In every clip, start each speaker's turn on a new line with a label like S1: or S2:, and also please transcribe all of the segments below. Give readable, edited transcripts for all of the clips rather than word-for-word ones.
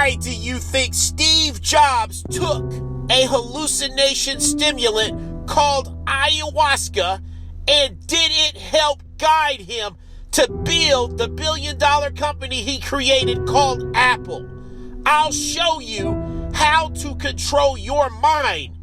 S1: Why do you think Steve Jobs took a hallucination stimulant called ayahuasca, and did it help guide him to build the billion-dollar company he created called Apple? I'll show you how to control your mind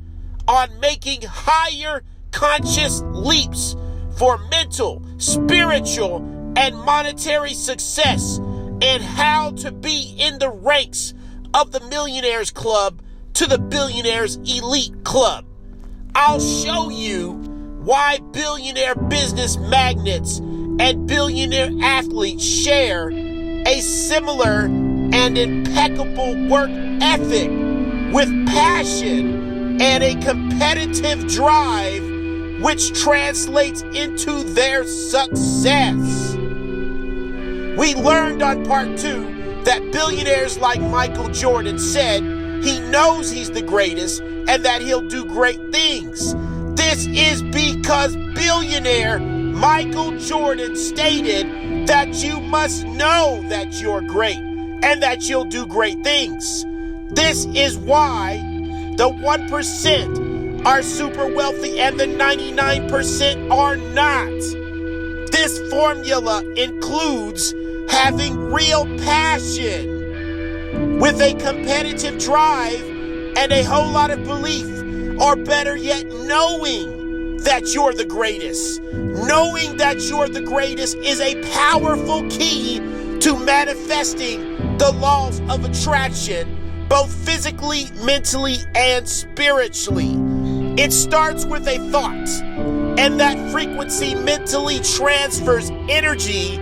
S1: on making higher conscious leaps for mental, spiritual, and monetary success, and how to be in the ranks of the Millionaires Club to the Billionaires Elite Club. I'll show you why billionaire business magnates and billionaire athletes share a similar and impeccable work ethic with passion and a competitive drive, which translates into their success. We learned on part 2 that billionaires like Michael Jordan said he knows he's the greatest and that he'll do great things. This is because billionaire Michael Jordan stated that you must know that you're great and that you'll do great things. This is why the 1% are super wealthy and the 99% are not. This formula includes having real passion with a competitive drive and a whole lot of belief, or better yet, knowing that you're the greatest. Knowing that you're the greatest is a powerful key to manifesting the laws of attraction, both physically, mentally, and spiritually. It starts with a thought, and that frequency mentally transfers energy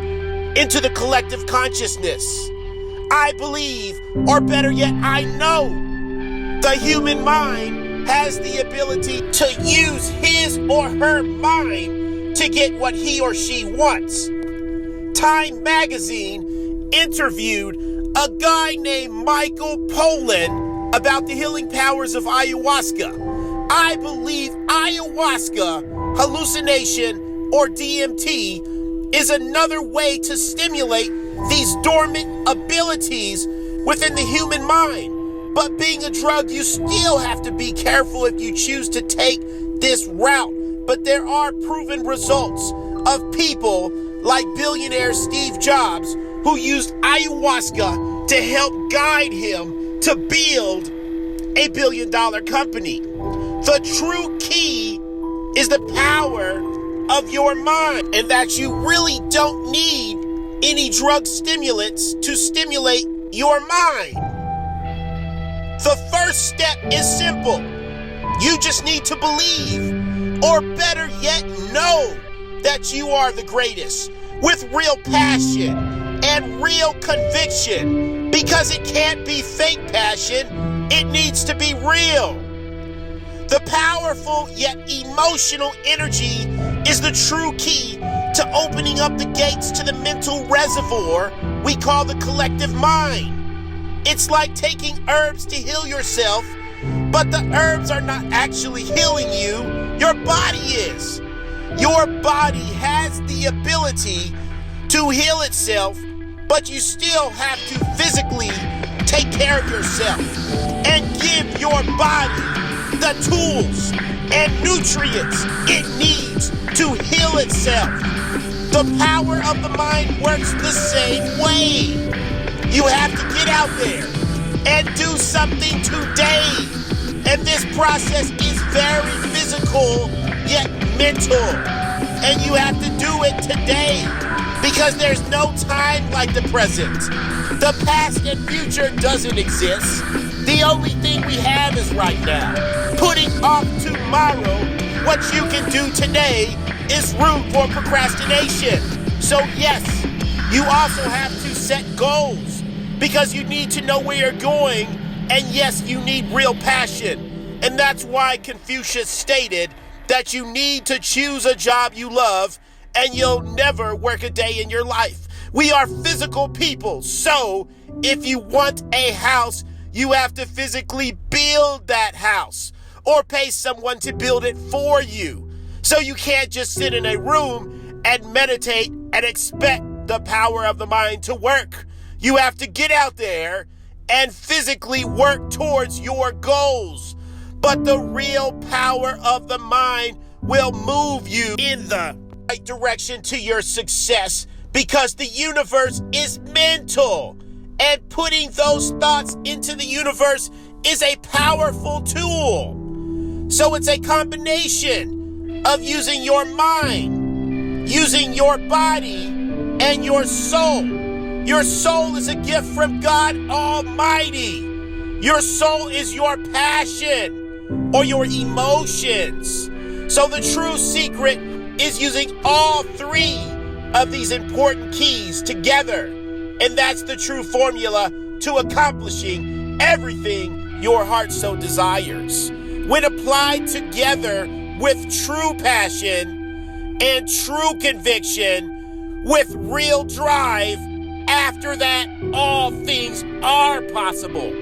S1: into the collective consciousness. I believe, or better yet, I know, the human mind has the ability to use his or her mind to get what he or she wants. Time magazine interviewed a guy named Michael POLLAN about the healing powers of ayahuasca. I believe ayahuasca, hallucination, or DMT, is another way to stimulate these dormant abilities within the human mind. But being a drug, you still have to be careful if you choose to take this route. But there are proven results of people like billionaire Steve Jobs, who used ayahuasca to help guide him to build a billion-dollar company. The true key is the power of your mind, and that you really don't need any drug stimulants to stimulate your mind. The first step is simple. You just need to believe, or better yet, know that you are the greatest with real passion and real conviction, because it can't be fake passion. It needs to be real. The powerful yet emotional energy is the true key to opening up the gates to the mental reservoir we call the collective mind. It's like taking herbs to heal yourself, but the herbs are not actually healing you. Your body is. Your body has the ability to heal itself, but you still have to physically take care of yourself and give your body the tools and nutrients it needs to heal itself. The power of the mind works the same way. You have to get out there and do something today. And this process is very physical yet mental. And you have to do it today, because there's no time like the present. The past and future doesn't exist. The only thing we have is right now. Putting off tomorrow what you can do today is room for procrastination. So yes, you also have to set goals, because you need to know where you're going. And yes, you need real passion. And that's why Confucius stated that you need to choose a job you love, and you'll never work a day in your life. We are physical people, so if you want a house, you have to physically build that house, or pay someone to build it for you. So you can't just sit in a room and meditate and expect the power of the mind to work. You have to get out there and physically work towards your goals. But the real power of the mind will move you in the right direction to your success, because the universe is mental, and putting those thoughts into the universe is a powerful tool. So it's a combination of using your mind, using your body, and your soul. Your soul is a gift from God Almighty. Your soul is your passion or your emotions. So the true secret is using all three of these important keys together. And that's the true formula to accomplishing everything your heart so desires. When applied together with true passion and true conviction, with real drive, after that, all things are possible.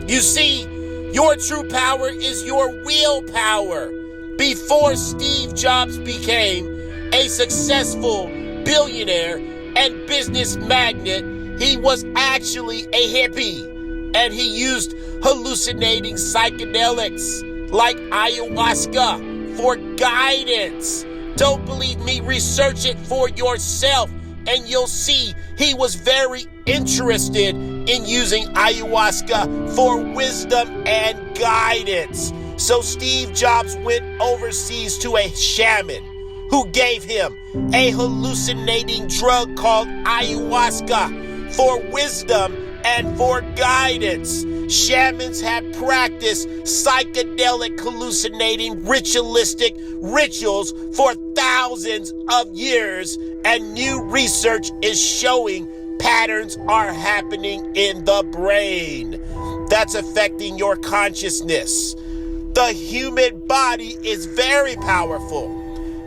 S1: You see, your true power is your willpower. Before Steve Jobs became a successful billionaire and business magnate, he was actually a hippie, and he used hallucinating psychedelics like ayahuasca for guidance. Don't believe me? Research it for yourself, and you'll see he was very interested in using ayahuasca for wisdom and guidance. So Steve Jobs went overseas to a shaman who gave him a hallucinating drug called ayahuasca for wisdom and for guidance. Shamans had practiced psychedelic hallucinating ritualistic rituals for thousands of years, and new research is showing patterns are happening in the brain that's affecting your consciousness. The human body is very powerful,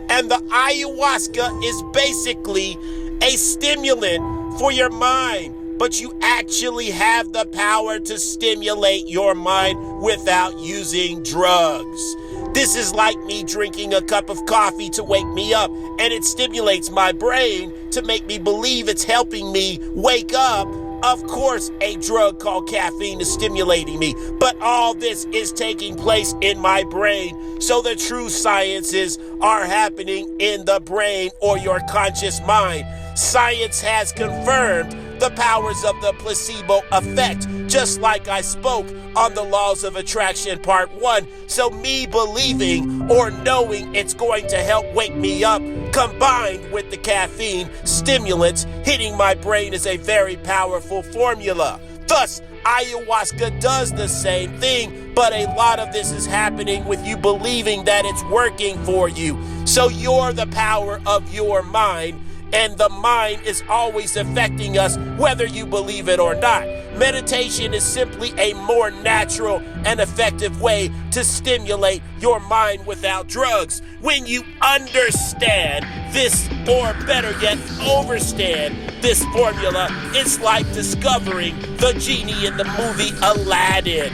S1: and the ayahuasca is basically a stimulant for your mind, but you actually have the power to stimulate your mind without using drugs. This is like me drinking a cup of coffee to wake me up, and it stimulates my brain to make me believe it's helping me wake up. Of course, a drug called caffeine is stimulating me, but all this is taking place in my brain. So the true sciences are happening in the brain or your conscious mind. Science has confirmed the powers of the placebo effect, just like I spoke on the laws of attraction part 1. So me believing or knowing it's going to help wake me up, combined with the caffeine stimulants hitting my brain, is a very powerful formula. Thus, ayahuasca does the same thing, but a lot of this is happening with you believing that it's working for you. So you're the power of your mind, and the mind is always affecting us whether you believe it or not. Meditation is simply a more natural and effective way to stimulate your mind without drugs. When you understand this, or better yet, overstand this formula, it's like discovering the genie in the movie Aladdin.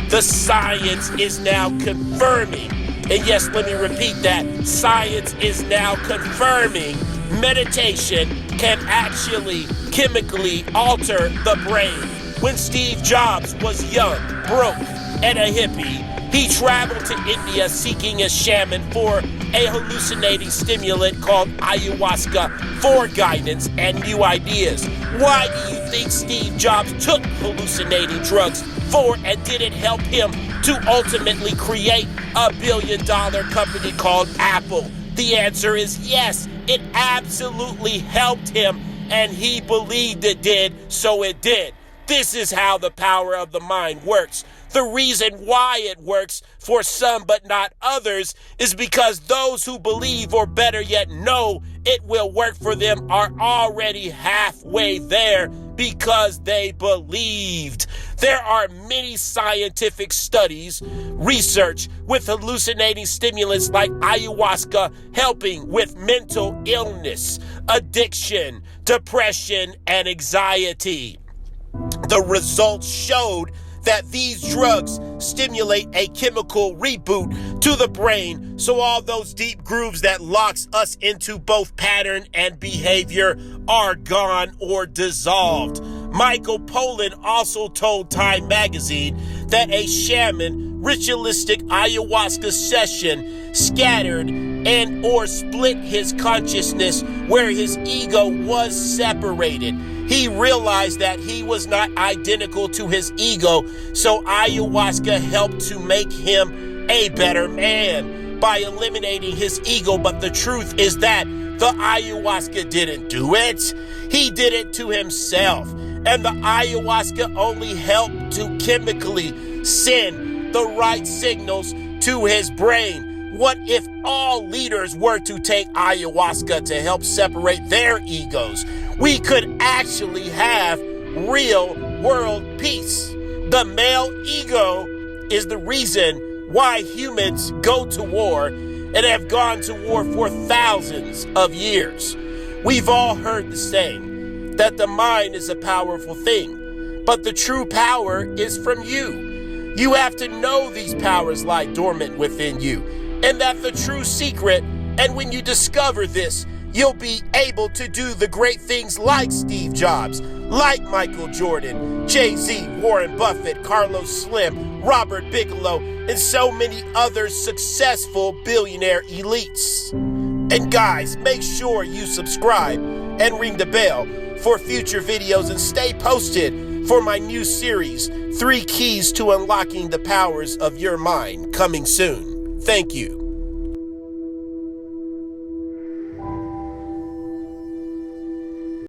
S1: The science is now confirming, and yes, let me repeat that, science is now confirming meditation can actually chemically alter the brain. When Steve Jobs was young, broke, and a hippie, he traveled to India seeking a shaman for a hallucinating stimulant called ayahuasca for guidance and new ideas. Why do you think Steve Jobs took hallucinating drugs for, and did it help him to ultimately create a billion-dollar company called Apple? The answer is yes. It absolutely helped him, and he believed it did, so it did. This is how the power of the mind works. The reason why it works for some but not others is because those who believe, or better yet know it will work for them, are already halfway there because they believed. There are many scientific studies, research with hallucinating stimulants like ayahuasca helping with mental illness, addiction, depression, and anxiety. The results showed that these drugs stimulate a chemical reboot to the brain, so all those deep grooves that locks us into both pattern and behavior are gone or dissolved. Michael Pollan also told Time magazine that a shaman ritualistic ayahuasca session scattered and or split his consciousness where his ego was separated. He realized that he was not identical to his ego, so ayahuasca helped to make him a better man by eliminating his ego. But the truth is that the ayahuasca didn't do it. He did it to himself. And the ayahuasca only helped to chemically send the right signals to his brain. What if all leaders were to take ayahuasca to help separate their egos? We could actually have real world peace. The male ego is the reason why humans go to war and have gone to war for thousands of years. We've all heard the saying that the mind is a powerful thing, but the true power is from you. You have to know these powers lie dormant within you, and that the true secret, and when you discover this, you'll be able to do the great things like Steve Jobs, like Michael Jordan, Jay-Z, Warren Buffett, Carlos Slim, Robert Bigelow, and so many other successful billionaire elites. And guys, make sure you subscribe and ring the bell for future videos, and stay posted for my new series, 3 Keys to Unlocking the Powers of Your Mind, coming soon. Thank you.